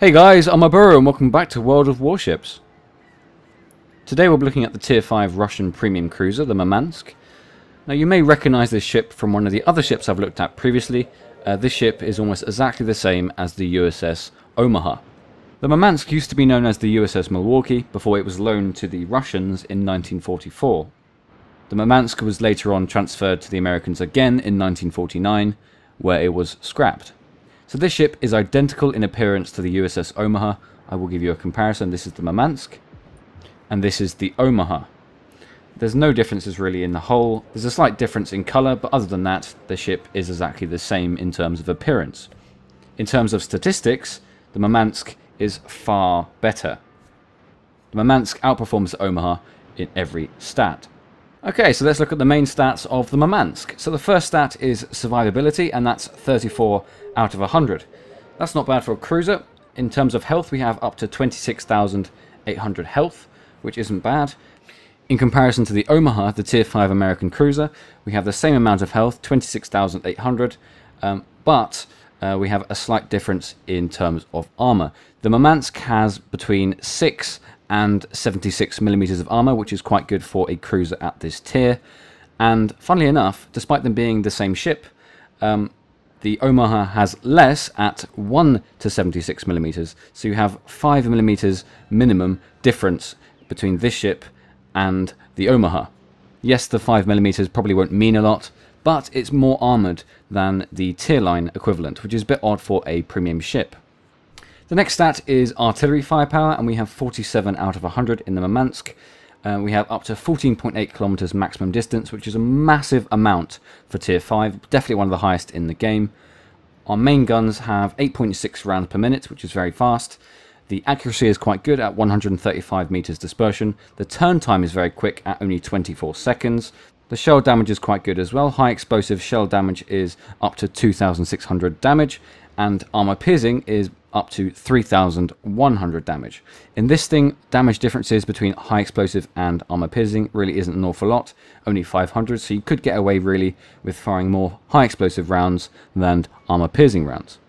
Hey guys, I'm Ubiru and welcome back to World of Warships. Today we'll be looking at the Tier 5 Russian Premium Cruiser, the Murmansk. Now you may recognise this ship from one of the other ships I've looked at previously. This ship is almost exactly the same as the USS Omaha. The Murmansk used to be known as the USS Milwaukee before it was loaned to the Russians in 1944. The Murmansk was later on transferred to the Americans again in 1949, where it was scrapped. So this ship is identical in appearance to the USS Omaha. I will give you a comparison. This is the Murmansk, and this is the Omaha. There's no differences really in the hull. There's a slight difference in colour, but other than that, the ship is exactly the same in terms of appearance. In terms of statistics, the Murmansk is far better. The Murmansk outperforms the Omaha in every stat. Okay, so let's look at the main stats of the Murmansk. So the first stat is survivability, and that's 34 out of 100. That's not bad for a cruiser. In terms of health, we have up to 26,800 health, which isn't bad. In comparison to the Omaha, the Tier 5 American cruiser, we have the same amount of health, 26,800, but we have a slight difference in terms of armour. The Murmansk has between 6 and 76 millimeters of armour, which is quite good for a cruiser at this tier. And funnily enough, despite them being the same ship, the Omaha has less at 1 to 76 millimeters, so you have 5 millimeters minimum difference between this ship and the Omaha. Yes, the 5 millimeters probably won't mean a lot, but it's more armoured than the tier line equivalent, which is a bit odd for a premium ship. The next stat is artillery firepower, and we have 47 out of 100 in the Murmansk. We have up to 14.8 kilometers maximum distance, which is a massive amount for Tier 5, definitely one of the highest in the game. Our main guns have 8.6 rounds per minute, which is very fast. The accuracy is quite good at 135 meters dispersion. The turn time is very quick at only 24 seconds. The shell damage is quite good as well. High explosive shell damage is up to 2,600 damage, and armor piercing is up to 3,100 damage. In this thing, damage differences between high explosive and armor piercing really isn't an awful lot, only 500, so you could get away really with firing more high explosive rounds than armor piercing rounds.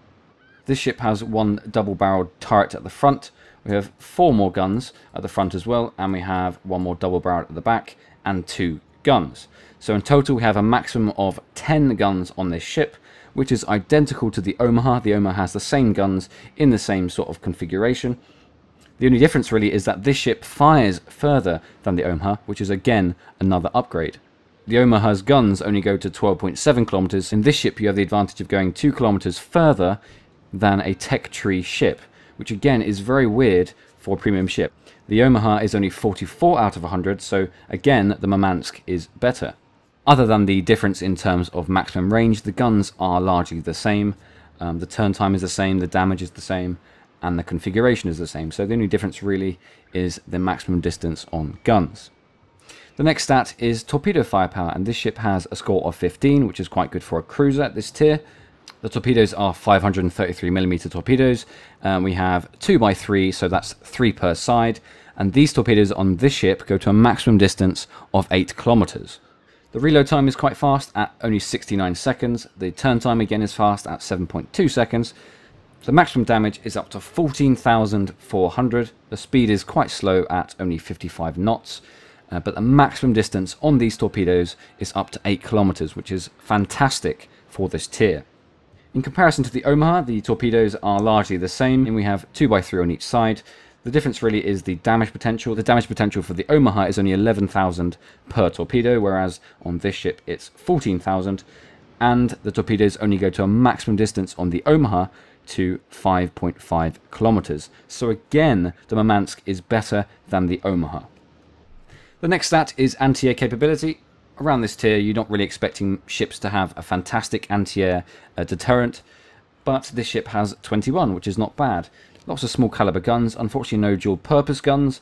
This ship has one double-barreled turret at the front. We have 4 more guns at the front as well, and we have 1 more double-barreled at the back and 2 guns. So in total we have a maximum of 10 guns on this ship, which is identical to the Omaha. The Omaha has the same guns in the same sort of configuration. The only difference really is that this ship fires further than the Omaha, which is again another upgrade. The Omaha's guns only go to 12.7 kilometers. In this ship you have the advantage of going 2 kilometers further than a tech tree ship, which again is very weird for a premium ship. The Omaha is only 44 out of 100, so again the Murmansk is better. Other than the difference in terms of maximum range, the guns are largely the same. The turn time is the same, the damage is the same, and the configuration is the same. So the only difference really is the maximum distance on guns. The next stat is torpedo firepower, and this ship has a score of 15, which is quite good for a cruiser at this tier. The torpedoes are 533mm torpedoes. We have 2x3, so that's 3 per side. And these torpedoes on this ship go to a maximum distance of 8 kilometers. The reload time is quite fast at only 69 seconds. The turn time again is fast at 7.2 seconds. The maximum damage is up to 14,400. The speed is quite slow at only 55 knots. But the maximum distance on these torpedoes is up to 8 kilometers, which is fantastic for this tier. In comparison to the Omaha, the torpedoes are largely the same, and we have 2x3 on each side. The difference really is the damage potential. The damage potential for the Omaha is only 11,000 per torpedo, whereas on this ship it's 14,000. And the torpedoes only go to a maximum distance on the Omaha to 5.5 kilometers. So again, the Murmansk is better than the Omaha. The next stat is anti-air capability. Around this tier, you're not really expecting ships to have a fantastic anti-air deterrent, but this ship has 21, which is not bad. Lots of small caliber guns, unfortunately no dual purpose guns,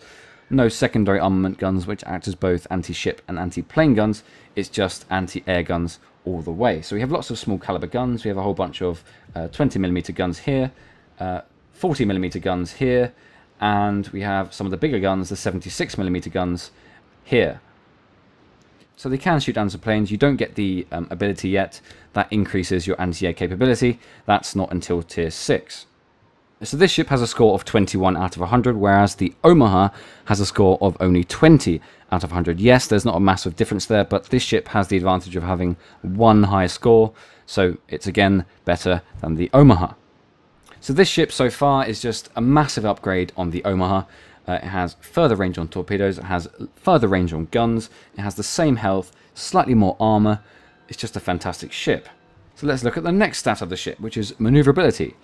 no secondary armament guns which act as both anti-ship and anti-plane guns. It's just anti-air guns all the way. So we have lots of small caliber guns. We have a whole bunch of 20mm guns here, 40mm guns here, and we have some of the bigger guns, the 76mm guns here. So they can shoot down some planes. You don't get the ability yet that increases your anti-air capability. That's not until tier 6. So this ship has a score of 21 out of 100, whereas the Omaha has a score of only 20 out of 100. Yes, there's not a massive difference there, but this ship has the advantage of having one higher score, so it's again better than the Omaha. So this ship so far is just a massive upgrade on the Omaha. It has further range on torpedoes, it has further range on guns, it has the same health, slightly more armour. It's just a fantastic ship. So let's look at the next stat of the ship, which is manoeuvrability.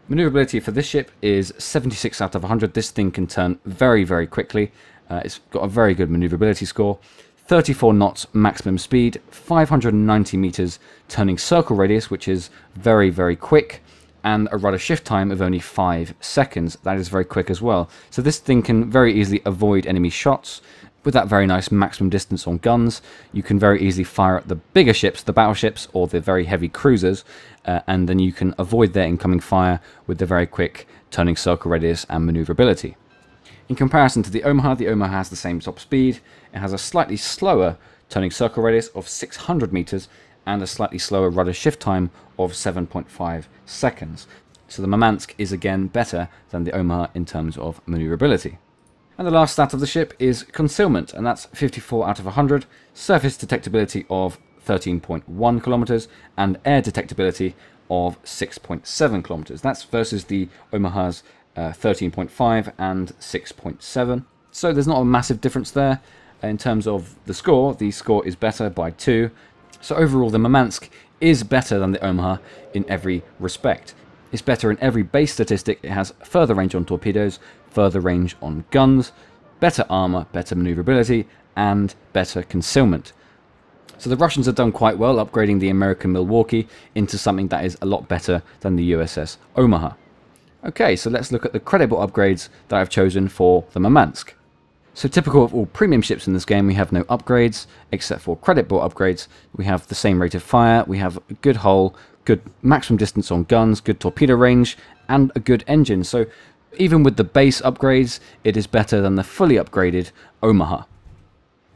Manoeuvrability for this ship is 76 out of 100. This thing can turn very, very quickly. It's got a very good manoeuvrability score. 34 knots maximum speed, 590 meters turning circle radius, which is very, very quick, and a rudder shift time of only 5 seconds. That is very quick as well. So this thing can very easily avoid enemy shots. With that very nice maximum distance on guns, you can very easily fire at the bigger ships, the battleships, or the very heavy cruisers, and then you can avoid their incoming fire with the very quick turning circle radius and manoeuvrability. In comparison to the Omaha has the same top speed. It has a slightly slower turning circle radius of 600 meters and a slightly slower rudder shift time of 7.5 seconds. So the Murmansk is again better than the Omaha in terms of manoeuvrability. And the last stat of the ship is concealment, and that's 54 out of 100, surface detectability of 13.1 kilometers, and air detectability of 6.7 kilometers. That's versus the Omaha's 13.5 and 6.7. So there's not a massive difference there. In terms of the score is better by 2. So overall, the Murmansk is better than the Omaha in every respect. It's better in every base statistic. It has further range on torpedoes, further range on guns, better armor, better maneuverability, and better concealment. So the Russians have done quite well upgrading the American Milwaukee into something that is a lot better than the USS Omaha. Okay, so let's look at the creditable upgrades that I've chosen for the Murmansk. So typical of all premium ships in this game, we have no upgrades, except for creditable upgrades. We have the same rate of fire, we have a good hull, good maximum distance on guns, good torpedo range, and a good engine. So even with the base upgrades, it is better than the fully upgraded Omaha.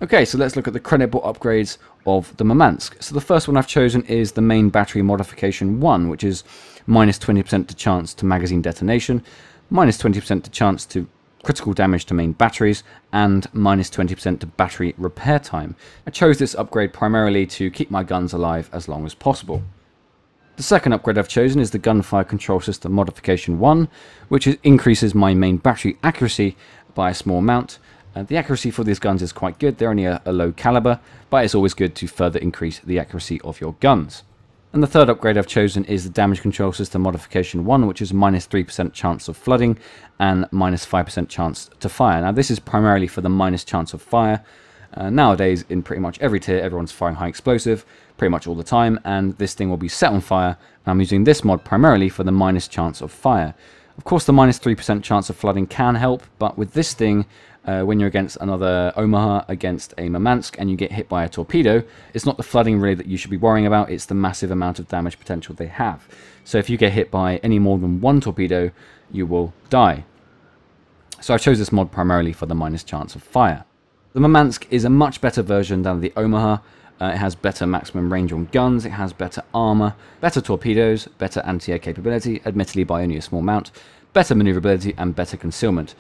Okay, so let's look at the creditable upgrades of the Murmansk. So the first one I've chosen is the main battery modification 1, which is minus 20% to chance to magazine detonation, minus 20% to chance to critical damage to main batteries, and minus 20% to battery repair time. I chose this upgrade primarily to keep my guns alive as long as possible. The second upgrade I've chosen is the gunfire control system modification 1, which increases my main battery accuracy by a small amount. The accuracy for these guns is quite good. They're only a low caliber, but it's always good to further increase the accuracy of your guns. And the third upgrade I've chosen is the damage control system modification 1, which is minus 3% chance of flooding and minus 5% chance to fire. Now this is primarily for the minus chance of fire. Nowadays in pretty much every tier everyone's firing high explosive pretty much all the time, and this thing will be set on fire. And I'm using this mod primarily for the minus chance of fire. Of course the minus 3% chance of flooding can help, but with this thing, when you're against another Omaha, against a Murmansk, and you get hit by a torpedo, it's not the flooding really that you should be worrying about, it's the massive amount of damage potential they have. So if you get hit by any more than one torpedo, you will die. So I chose this mod primarily for the minus chance of fire. The Murmansk is a much better version than the Omaha. It has better maximum range on guns, it has better armor, better torpedoes, better anti-air capability, admittedly by only a small amount, better maneuverability, and better concealment.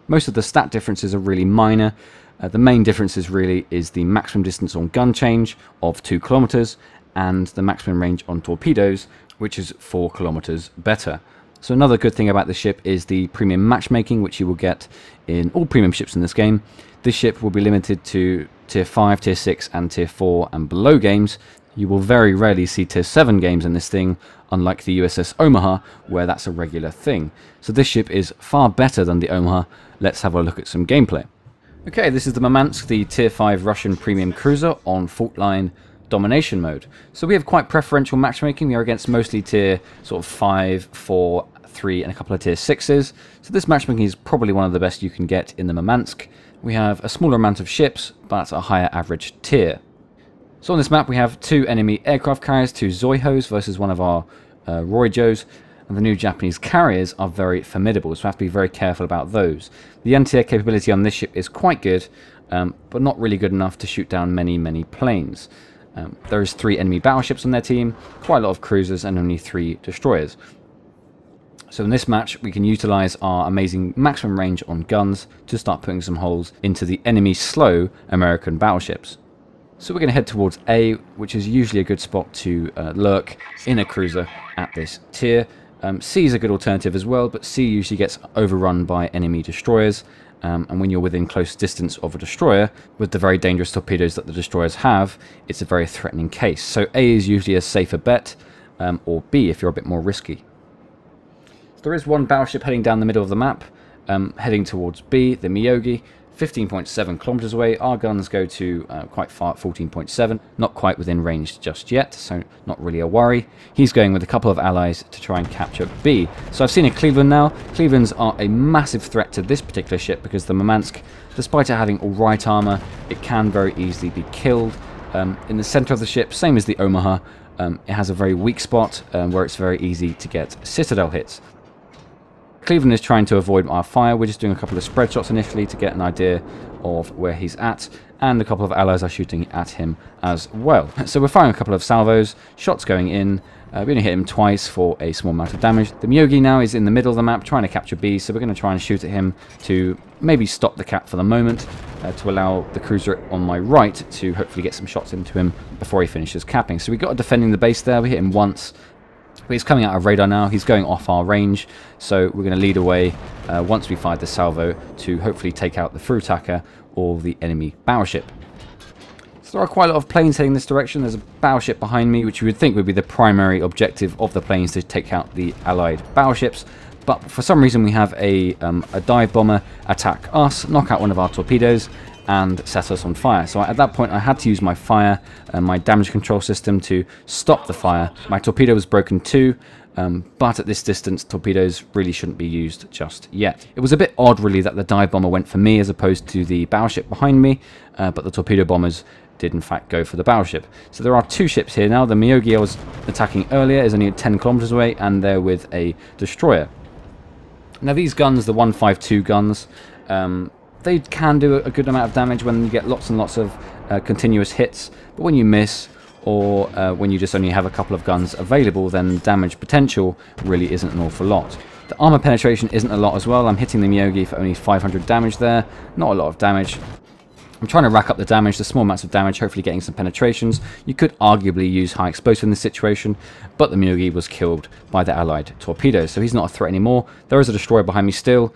Most of the stat differences are really minor. The main differences really is the maximum distance on gun change of 2 kilometers and the maximum range on torpedoes, which is 4 kilometers better. So another good thing about this ship is the premium matchmaking, which you will get in all premium ships in this game. This ship will be limited to tier 5, tier 6 and tier 4 and below games. You will very rarely see tier 7 games in this thing, unlike the USS Omaha, where that's a regular thing. So this ship is far better than the Omaha. Let's have a look at some gameplay. Okay, this is the Murmansk, the tier 5 Russian premium cruiser on fault line domination mode. So we have quite preferential matchmaking. We are against mostly tier sort of 5, 4, 3 and a couple of tier 6s. So this matchmaking is probably one of the best you can get in the Murmansk. We have a smaller amount of ships, but a higher average tier. So on this map we have 2 enemy aircraft carriers, 2 Zoihos versus one of our Roijos, and the new Japanese carriers are very formidable, so we have to be very careful about those. The anti-air capability on this ship is quite good, but not really good enough to shoot down many planes. There is 3 enemy battleships on their team, quite a lot of cruisers, and only 3 destroyers. So in this match, we can utilize our amazing maximum range on guns to start putting some holes into the enemy slow American battleships. So we're going to head towards A, which is usually a good spot to lurk in a cruiser at this tier. C is a good alternative as well, but C usually gets overrun by enemy destroyers. And when you're within close distance of a destroyer, with the very dangerous torpedoes that the destroyers have, it's a very threatening case. So A is usually a safer bet, or B if you're a bit more risky. So there is one battleship heading down the middle of the map, heading towards B, the Milwaukee, 15.7 kilometers away. Our guns go to quite far at 14.7, not quite within range just yet, so not really a worry. He's going with a couple of allies to try and capture B. So I've seen a Cleveland now. Clevelands are a massive threat to this particular ship because the Murmansk, despite it having alright armour, it can very easily be killed. In the centre of the ship, same as the Omaha, it has a very weak spot where it's very easy to get citadel hits. Cleveland is trying to avoid our fire. We're just doing a couple of spread shots initially to get an idea of where he's at, and a couple of allies are shooting at him as well. So we're firing a couple of salvos, shots going in. We're going to hit him twice for a small amount of damage. The Milwaukee now is in the middle of the map trying to capture B, so we're going to try and shoot at him to maybe stop the cap for the moment, to allow the cruiser on my right to hopefully get some shots into him before he finishes capping. So we got defending the base there. We hit him once. But he's coming out of radar now. He's going off our range, so we're going to lead away once we fired the salvo to hopefully take out the through attacker or the enemy battleship. So there are quite a lot of planes heading this direction. There's a battleship behind me, which you would think would be the primary objective of the planes, to take out the allied battleships. But for some reason we have a dive bomber attack us, knock out one of our torpedoes, and set us on fire. So at that point I had to use my fire, my damage control system to stop the fire. My torpedo was broken too, but at this distance torpedoes really shouldn't be used just yet. It was a bit odd really that the dive bomber went for me as opposed to the battleship behind me, but the torpedo bombers did in fact go for the battleship. So there are two ships here now. The Milwaukee I was attacking earlier is only 10 kilometers away, and they're with a destroyer. Now these guns, the 152 guns, they can do a good amount of damage when you get lots and lots of continuous hits, but when you miss, or when you just only have a couple of guns available, then damage potential really isn't an awful lot. The armour penetration isn't a lot as well. I'm hitting the Milwaukee for only 500 damage there, not a lot of damage. I'm trying to rack up the damage, the small amounts of damage, hopefully getting some penetrations. You could arguably use high explosive in this situation, but the Milwaukee was killed by the allied torpedoes, so he's not a threat anymore. There is a destroyer behind me still,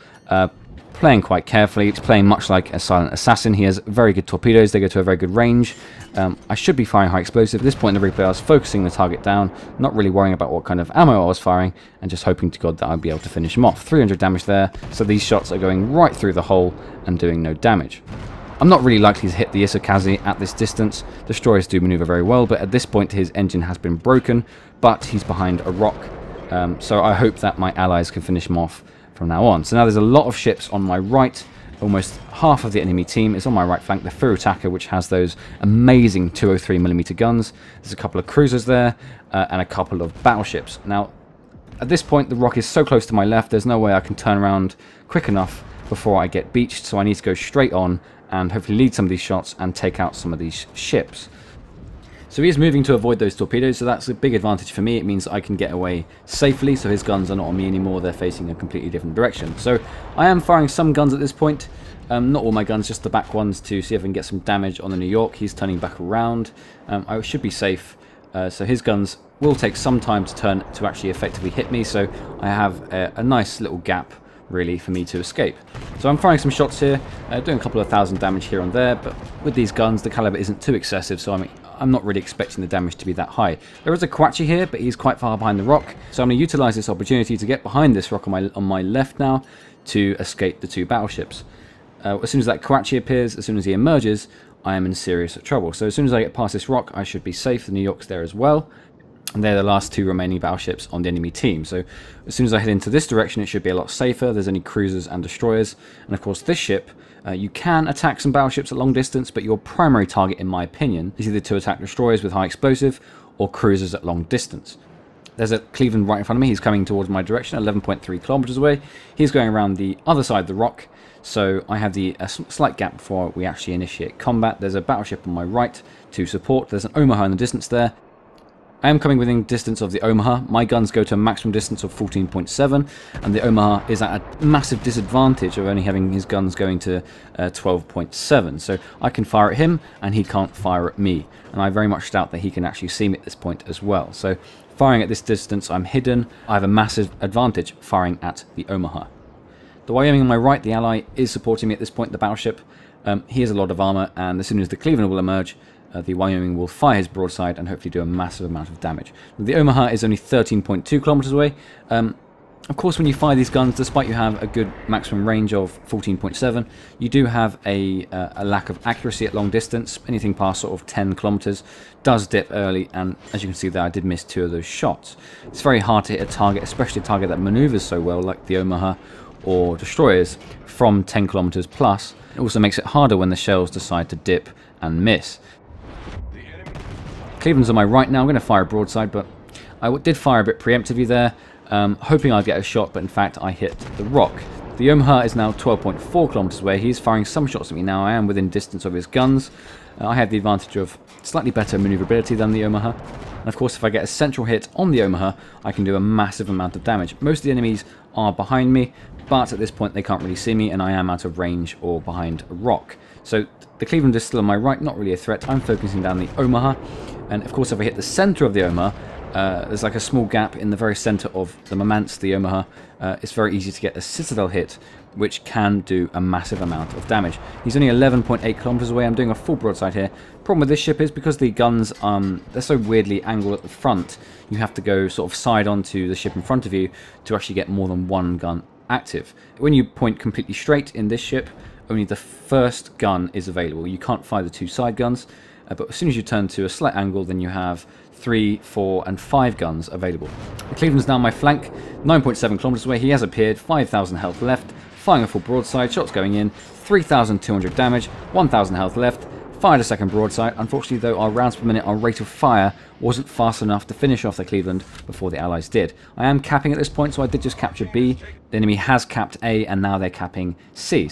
playing quite carefully. It's playing much like a silent assassin. He has very good torpedoes. They go to a very good range. I should be firing high explosive. At this point in the replay, I was focusing the target down, not really worrying about what kind of ammo I was firing, and just hoping to God that I'd be able to finish him off. 300 damage there, so these shots are going right through the hole and doing no damage. I'm not really likely to hit the Isakaze at this distance. Destroyers do maneuver very well, but at this point his engine has been broken, but he's behind a rock, so I hope that my allies can finish him off from now on. So now there's a lot of ships on my right. Almost half of the enemy team is on my right flank. The through attacker, which has those amazing 203mm guns. There's a couple of cruisers there, and a couple of battleships. Now, at this point, the rock is so close to my left, there's no way I can turn around quick enough before I get beached, so I need to go straight on and hopefully lead some of these shots and take out some of these ships. So he is moving to avoid those torpedoes, so that's a big advantage for me. It means I can get away safely, so his guns are not on me anymore. They're facing a completely different direction. So I am firing some guns at this point. Not all my guns, just the back ones, to see if I can get some damage on the New York. He's turning back around. I should be safe. So his guns will take some time to turn to actually effectively hit me, so I have a nice little gap really for me to escape. So I'm firing some shots here, doing a couple of thousand damage here and there, but with these guns the caliber isn't too excessive, so I'm not really expecting the damage to be that high. There is a Kawachi here, but he's quite far behind the rock, so I'm going to utilize this opportunity to get behind this rock on my left now to escape the two battleships. As soon as that Kawachi appears, as soon as he emerges, I am in serious trouble. So as soon as I get past this rock, I should be safe. The New York's there as well. And they're the last two remaining battleships on the enemy team. So as soon as I head into this direction, it should be a lot safer. There's only cruisers and destroyers. And of course, this ship, you can attack some battleships at long distance, but your primary target, in my opinion, is either to attack destroyers with high explosive or cruisers at long distance. There's a Cleveland right in front of me. He's coming towards my direction, 11.3 kilometers away. He's going around the other side of the rock. So I have a slight gap before we actually initiate combat. There's a battleship on my right to support. There's an Omaha in the distance there. I am coming within distance of the Omaha. My guns go to a maximum distance of 14.7, and the Omaha is at a massive disadvantage of only having his guns going to 12.7. So I can fire at him, and he can't fire at me. And I very much doubt that he can actually see me at this point as well. So firing at this distance, I'm hidden. I have a massive advantage firing at the Omaha. The Wyoming on my right, the ally, is supporting me at this point, the battleship. He has a lot of armour, and as soon as the Cleveland will emerge, the Wyoming will fire his broadside and hopefully do a massive amount of damage. The Omaha is only 13.2 kilometers away. Of course, when you fire these guns, despite you have a good maximum range of 14.7, you do have a lack of accuracy at long distance. Anything past sort of 10 kilometers does dip early, and as you can see there, I did miss 2 of those shots. It's very hard to hit a target, especially a target that maneuvers so well, like the Omaha or destroyers, from 10 kilometers plus. It also makes it harder when the shells decide to dip and miss. Cleveland's on my right now. I'm going to fire a broadside, but I did fire a bit preemptively there, hoping I'd get a shot, but in fact I hit the rock. The Omaha is now 12.4 kilometers away. He's firing some shots at me now. I am within distance of his guns. I have the advantage of slightly better maneuverability than the Omaha. And of course, if I get a central hit on the Omaha, I can do a massive amount of damage. Most of the enemies are behind me, but at this point they can't really see me, and I am out of range or behind a rock. So the Cleveland is still on my right, not really a threat. I'm focusing down the Omaha. And of course, if I hit the center of the Omaha, there's like a small gap in the very center of the Murmansk, the Omaha. It's very easy to get a citadel hit, which can do a massive amount of damage. He's only 11.8 kilometers away. I'm doing a full broadside here. Problem with this ship is because the guns, they're so weirdly angled at the front, you have to go sort of side onto the ship in front of you to actually get more than one gun active. When you point completely straight in this ship, only the first gun is available. You can't fire the 2 side guns. But as soon as you turn to a slight angle, then you have 3, 4, and 5 guns available. The Cleveland's now on my flank, 9.7 kilometers away. He has appeared, 5,000 health left, firing a full broadside, shots going in, 3,200 damage, 1,000 health left, fired a second broadside. Unfortunately, though, our rounds per minute, our rate of fire, wasn't fast enough to finish off the Cleveland before the Allies did. I am capping at this point, so I did just capture B. The enemy has capped A, and now they're capping C.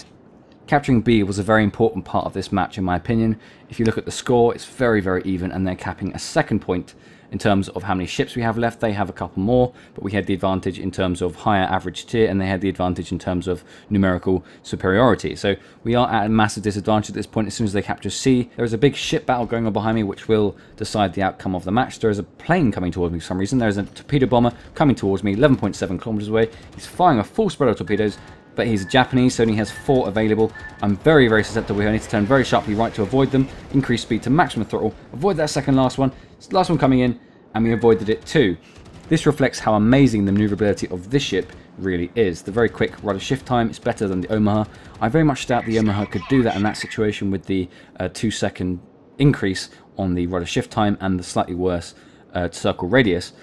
Capturing B was a very important part of this match, in my opinion. If you look at the score, it's very, very even, and they're capping a second point in terms of how many ships we have left. They have a couple more, but we had the advantage in terms of higher average tier, and they had the advantage in terms of numerical superiority. So we are at a massive disadvantage at this point. As soon as they capture C, there is a big ship battle going on behind me, which will decide the outcome of the match. There is a plane coming towards me for some reason. There is a torpedo bomber coming towards me, 11.7 kilometers away. He's firing a full spread of torpedoes, but he's a Japanese, so he has 4 available. I'm very, very susceptible here. I need to turn very sharply right to avoid them. Increase speed to maximum throttle. Avoid that second last one. Last one coming in, and we avoided it too. This reflects how amazing the maneuverability of this ship really is. The very quick rudder shift time is better than the Omaha. I very much doubt the Omaha could do that in that situation with the 2-second increase on the rudder shift time and the slightly worse circle radius.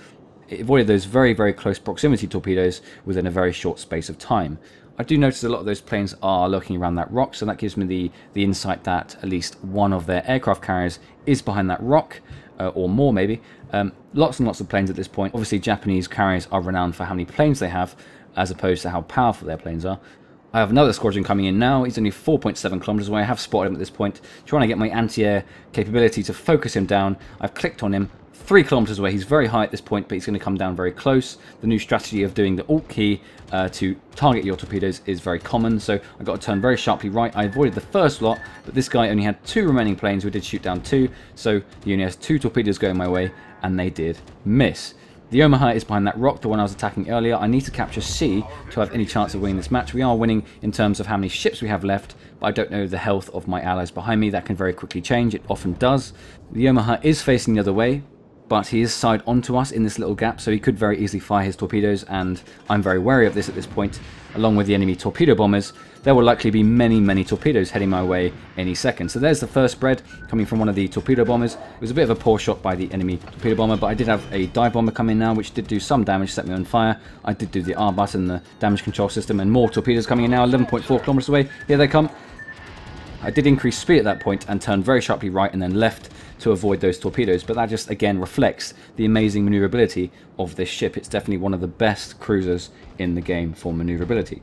It avoided those very, very close proximity torpedoes within a very short space of time. I do notice a lot of those planes are lurking around that rock, so that gives me the insight that at least one of their aircraft carriers is behind that rock, or more maybe. Lots and lots of planes at this point. Obviously, Japanese carriers are renowned for how many planes they have, as opposed to how powerful their planes are. I have another squadron coming in now. He's only 4.7 kilometers away. I have spotted him at this point, trying to get my anti-air capability to focus him down. I've clicked on him. 3 kilometers away. He's very high at this point, but he's going to come down very close. The new strategy of doing the Alt key to target your torpedoes is very common, so I got to turn very sharply right. I avoided the first lot, but this guy only had 2 remaining planes. We did shoot down 2, so he only has 2 torpedoes going my way, and they did miss. The Omaha is behind that rock, the one I was attacking earlier. I need to capture C to have any chance of winning this match. We are winning in terms of how many ships we have left, but I don't know the health of my allies behind me. That can very quickly change. It often does. The Omaha is facing the other way, but he is side onto us in this little gap, so he could very easily fire his torpedoes, and I'm very wary of this at this point. Along with the enemy torpedo bombers, there will likely be many, many torpedoes heading my way any second. So there's the first spread coming from one of the torpedo bombers. It was a bit of a poor shot by the enemy torpedo bomber, but I did have a dive bomber come in now, which did do some damage, set me on fire. I did do the R button, the damage control system, and more torpedoes coming in now, 11.4 kilometers away. Here they come. I did increase speed at that point and turned very sharply right and then left to avoid those torpedoes, but that just again reflects the amazing maneuverability of this ship. It's definitely one of the best cruisers in the game for maneuverability.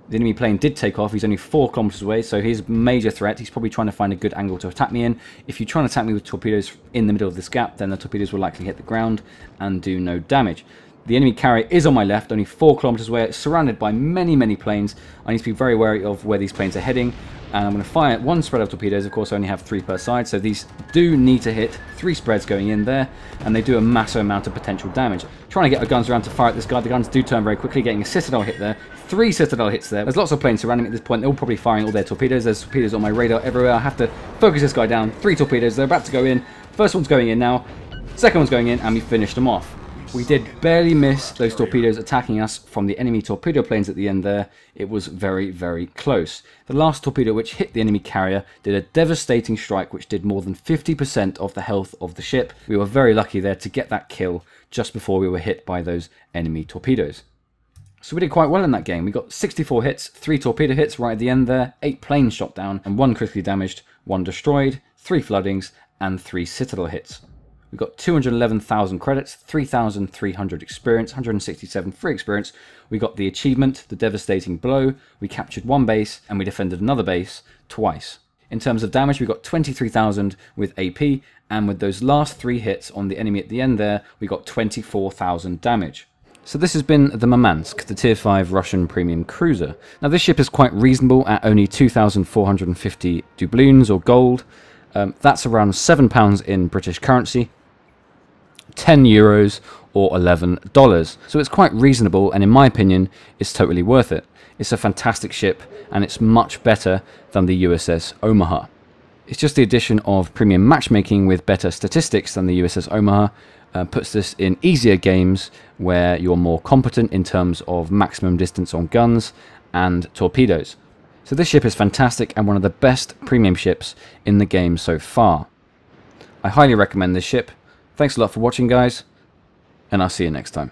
The enemy plane did take off. He's only 4 kilometers away, so he's a major threat. He's probably trying to find a good angle to attack me in. If you try and attack me with torpedoes in the middle of this gap, then the torpedoes will likely hit the ground and do no damage. The enemy carrier is on my left, only 4 kilometers away. It's surrounded by many, many planes. I need to be very wary of where these planes are heading. And I'm going to fire 1 spread of torpedoes. Of course, I only have 3 per side, so these do need to hit 3 spreads going in there, and they do a massive amount of potential damage. Trying to get the guns around to fire at this guy. The guns do turn very quickly, getting a Citadel hit there. 3 Citadel hits there. There's lots of planes surrounding me at this point. They're all probably firing all their torpedoes. There's torpedoes on my radar everywhere. I have to focus this guy down. 3 torpedoes. They're about to go in. First one's going in now. Second one's going in, and we finished them off. We did barely miss those torpedoes attacking us from the enemy torpedo planes at the end there. It was very, very close. The last torpedo which hit the enemy carrier did a devastating strike which did more than 50% of the health of the ship. We were very lucky there to get that kill just before we were hit by those enemy torpedoes. So we did quite well in that game. We got 64 hits, 3 torpedo hits right at the end there, 8 planes shot down, and 1 critically damaged, 1 destroyed, 3 floodings, and 3 Citadel hits. We got 211,000 credits, 3,300 experience, 167 free experience. We got the achievement, the devastating blow. We captured 1 base and we defended another base twice. In terms of damage, we got 23,000 with AP, and with those last 3 hits on the enemy at the end there, we got 24,000 damage. So this has been the Murmansk, the Tier 5 Russian premium cruiser. Now this ship is quite reasonable at only 2,450 doubloons or gold. That's around £7 in British currency. 10 euros or $11. So it's quite reasonable, and in my opinion, it's totally worth it. It's a fantastic ship, and it's much better than the USS Omaha. It's just the addition of premium matchmaking with better statistics than the USS Omaha puts this in easier games where you're more competent in terms of maximum distance on guns and torpedoes. So this ship is fantastic and one of the best premium ships in the game so far. I highly recommend this ship. Thanks a lot for watching, guys, and I'll see you next time.